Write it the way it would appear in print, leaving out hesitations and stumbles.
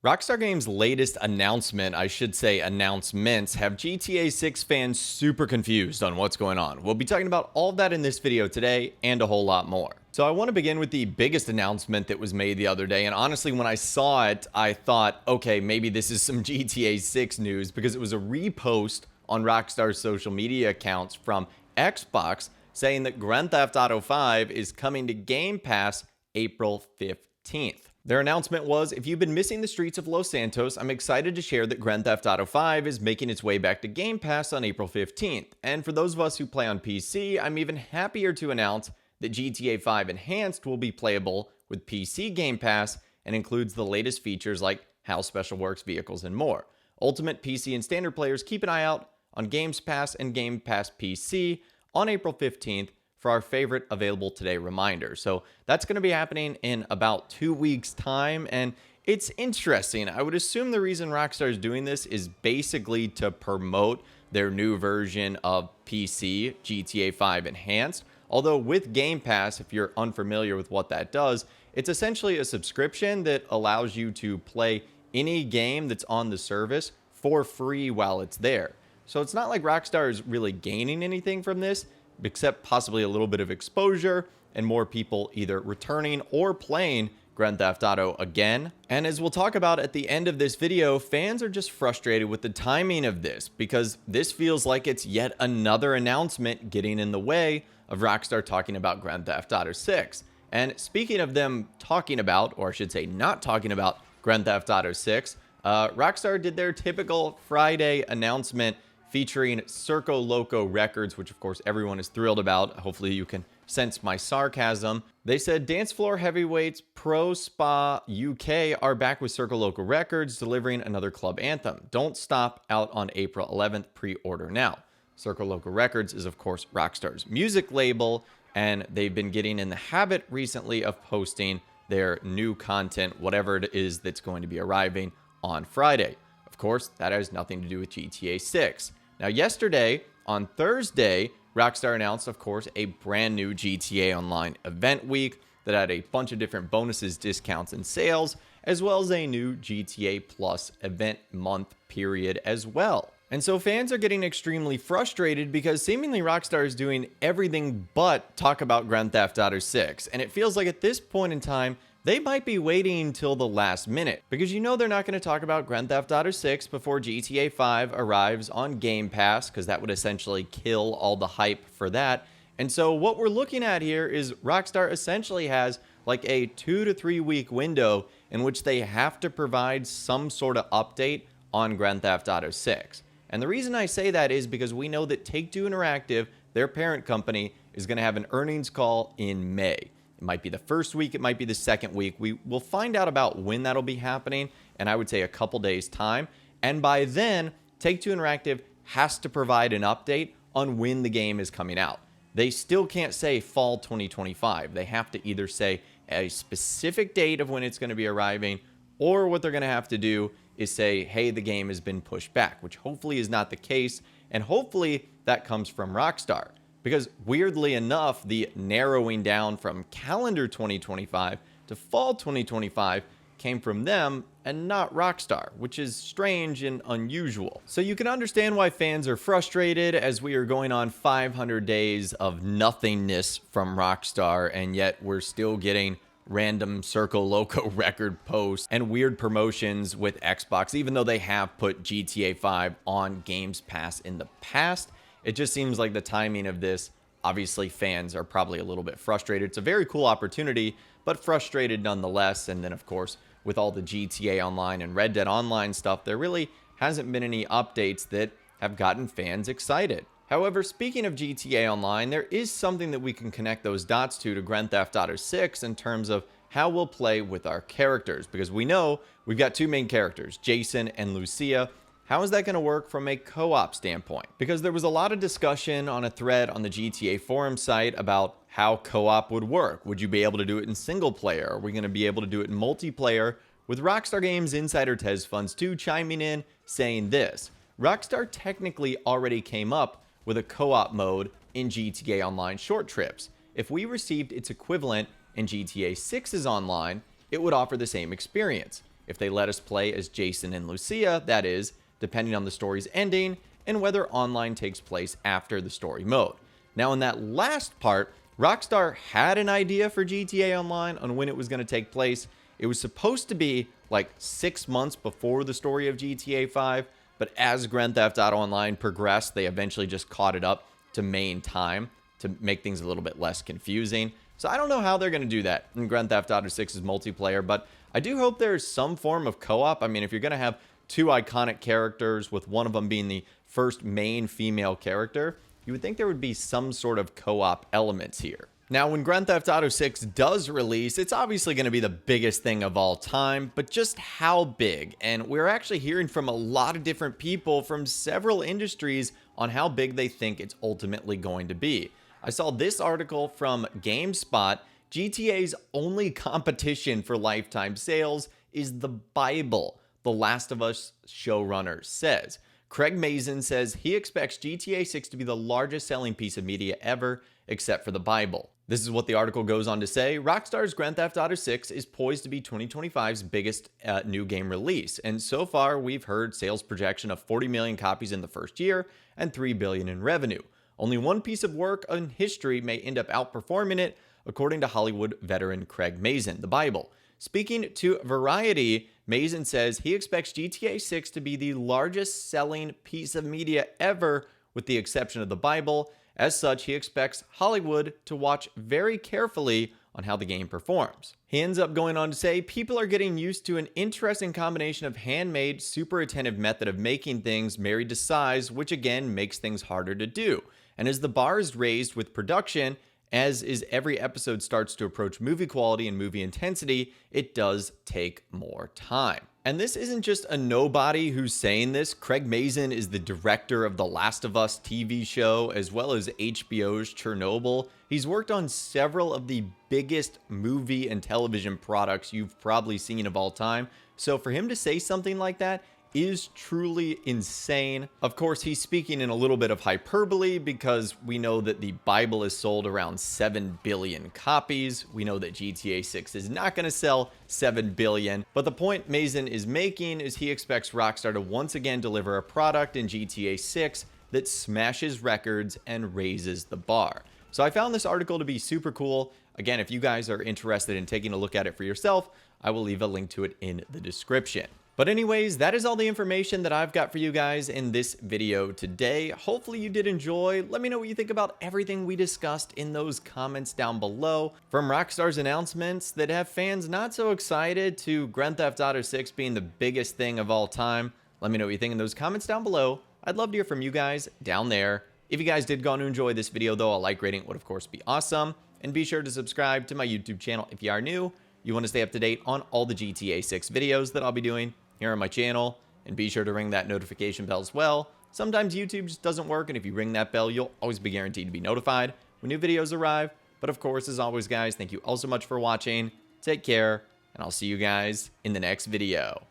Rockstar Games' latest announcement, I should say announcements, have GTA 6 fans super confused on what's going on. We'll be talking about all of that in this video today and a whole lot more. So I want to begin with the biggest announcement that was made the other day, and honestly when I saw it, I thought, okay, maybe this is some GTA 6 news because it was a repost on Rockstar's social media accounts from Xbox saying that Grand Theft Auto 5 is coming to Game Pass April 15th. Their announcement was, if you've been missing the streets of Los Santos, I'm excited to share that Grand Theft Auto 5 is making its way back to Game Pass on April 15th. And for those of us who play on PC, I'm even happier to announce that GTA 5 Enhanced will be playable with PC Game Pass and includes the latest features like how Special Works vehicles and more. Ultimate PC and standard players, keep an eye out on Games Pass and Game Pass PC on April 15th for our favorite available today reminder. So that's going to be happening in about 2 weeks time, and it's interesting. I would assume the reason Rockstar is doing this is basically to promote their new version of PC, GTA 5 Enhanced. Although with Game Pass, if you're unfamiliar with what that does, it's essentially a subscription that allows you to play any game that's on the service for free while it's there. So it's not like Rockstar is really gaining anything from this, except possibly a little bit of exposure and more people either returning or playing Grand Theft Auto again. And as we'll talk about at the end of this video, fans are just frustrated with the timing of this because this feels like it's yet another announcement getting in the way of Rockstar talking about Grand Theft Auto 6. And speaking of them talking about, or I should say not talking about Grand Theft Auto 6, Rockstar did their typical Friday announcement featuring Circo Loco Records, which of course everyone is thrilled about. Hopefully you can sense my sarcasm. They said Dance Floor Heavyweights Pro Spa UK are back with Circo Loco Records, delivering another club anthem. Don't stop, out on April 11th, pre-order now. Circo Loco Records is of course Rockstar's music label, and they've been getting in the habit recently of posting their new content, whatever it is that's going to be arriving on Friday. Of course, that has nothing to do with GTA 6. Now, yesterday, on Thursday, Rockstar announced, of course, a brand new GTA Online event week that had a bunch of different bonuses, discounts, and sales, as well as a new GTA Plus event month period as well. And so fans are getting extremely frustrated because seemingly Rockstar is doing everything but talk about Grand Theft Auto 6. And it feels like at this point in time, they might be waiting until the last minute, because you know they're not going to talk about Grand Theft Auto 6 before GTA 5 arrives on Game Pass, because that would essentially kill all the hype for that. And so what we're looking at here is Rockstar essentially has like a 2 to 3 week window in which they have to provide some sort of update on Grand Theft Auto 6. And the reason I say that is because we know that Take-Two Interactive, their parent company, is going to have an earnings call in May. It might be the first week, it might be the second week. We will find out about when that'll be happening, and I would say a couple days time. And by then, Take-Two Interactive has to provide an update on when the game is coming out. They still can't say fall 2025. They have to either say a specific date of when it's going to be arriving, or what they're going to have to do is say, hey, the game has been pushed back, which hopefully is not the case, and hopefully that comes from Rockstar. Because weirdly enough, the narrowing down from calendar 2025 to fall 2025 came from them and not Rockstar, which is strange and unusual. So you can understand why fans are frustrated, as we are going on 500 days of nothingness from Rockstar, and yet we're still getting random Circo Loco record posts and weird promotions with Xbox, even though they have put GTA 5 on Games Pass in the past. It just seems like the timing of this, obviously fans are probably a little bit frustrated. It's a very cool opportunity, but frustrated nonetheless. And then of course, with all the GTA Online and Red Dead Online stuff, there really hasn't been any updates that have gotten fans excited. However, speaking of GTA Online, there is something that we can connect those dots to Grand Theft Auto 6 in terms of how we'll play with our characters, because we know we've got two main characters, Jason and Lucia. How is that going to work from a co-op standpoint? Because there was a lot of discussion on a thread on the GTA forum site about how co-op would work. Would you be able to do it in single player? Are we going to be able to do it in multiplayer? With Rockstar Games insider Tez Funds 2 chiming in saying this: Rockstar technically already came up with a co-op mode in GTA Online Short Trips. If we received its equivalent in GTA 6's Online, it would offer the same experience. if they let us play as Jason and Lucia, that is, depending on the story's ending, and whether online takes place after the story mode. Now, in that last part, Rockstar had an idea for GTA Online on when it was going to take place. It was supposed to be like 6 months before the story of GTA 5, but as Grand Theft Auto Online progressed, they eventually just caught it up to main time to make things a little bit less confusing. So I don't know how they're going to do that in Grand Theft Auto 6's multiplayer, but I do hope there's some form of co-op. I mean, if you're going to have two iconic characters, with one of them being the first main female character, you would think there would be some sort of co-op elements here. Now, when Grand Theft Auto 6 does release, it's obviously going to be the biggest thing of all time, but just how big? And we're actually hearing from a lot of different people from several industries on how big they think it's ultimately going to be. I saw this article from GameSpot. GTA's only competition for lifetime sales is the Bible, The Last of Us showrunner says. Craig Mazin says he expects GTA 6 to be the largest selling piece of media ever, except for the Bible. This is what the article goes on to say. Rockstar's Grand Theft Auto 6 is poised to be 2025's biggest new game release, and so far we've heard sales projection of 40 million copies in the first year and 3 billion in revenue. Only one piece of work in history may end up outperforming it, according to Hollywood veteran Craig Mazin, the Bible. Speaking to Variety, Mazin says he expects GTA 6 to be the largest selling piece of media ever, with the exception of the Bible. As such, he expects Hollywood to watch very carefully on how the game performs. He ends up going on to say, people are getting used to an interesting combination of handmade, super attentive method of making things married to size, which again makes things harder to do. And as the bar is raised with production, as is every episode starts to approach movie quality and movie intensity, it does take more time. And this isn't just a nobody who's saying this. Craig Mazin is the director of The Last of Us TV show, as well as HBO's Chernobyl. He's worked on several of the biggest movie and television products you've probably seen of all time. So for him to say something like that is truly insane. Of course, he's speaking in a little bit of hyperbole because we know that the Bible has sold around 7 billion copies. We know that GTA 6 is not going to sell 7 billion. But the point Mazin is making is he expects Rockstar to once again deliver a product in GTA 6 that smashes records and raises the bar. So I found this article to be super cool. Again, if you guys are interested in taking a look at it for yourself, I will leave a link to it in the description. But anyways, that is all the information that I've got for you guys in this video today. Hopefully you did enjoy. Let me know what you think about everything we discussed in those comments down below. From Rockstar's announcements that have fans not so excited to Grand Theft Auto 6 being the biggest thing of all time, let me know what you think in those comments down below. I'd love to hear from you guys down there. If you guys did go on to enjoy this video though, a like rating would of course be awesome. And be sure to subscribe to my YouTube channel if you are new. You want to stay up to date on all the GTA 6 videos that I'll be doing here on my channel, and be sure to ring that notification bell as well. Sometimes YouTube just doesn't work, and if you ring that bell, you'll always be guaranteed to be notified when new videos arrive. But of course, as always, guys, thank you all so much for watching. Take care, and I'll see you guys in the next video.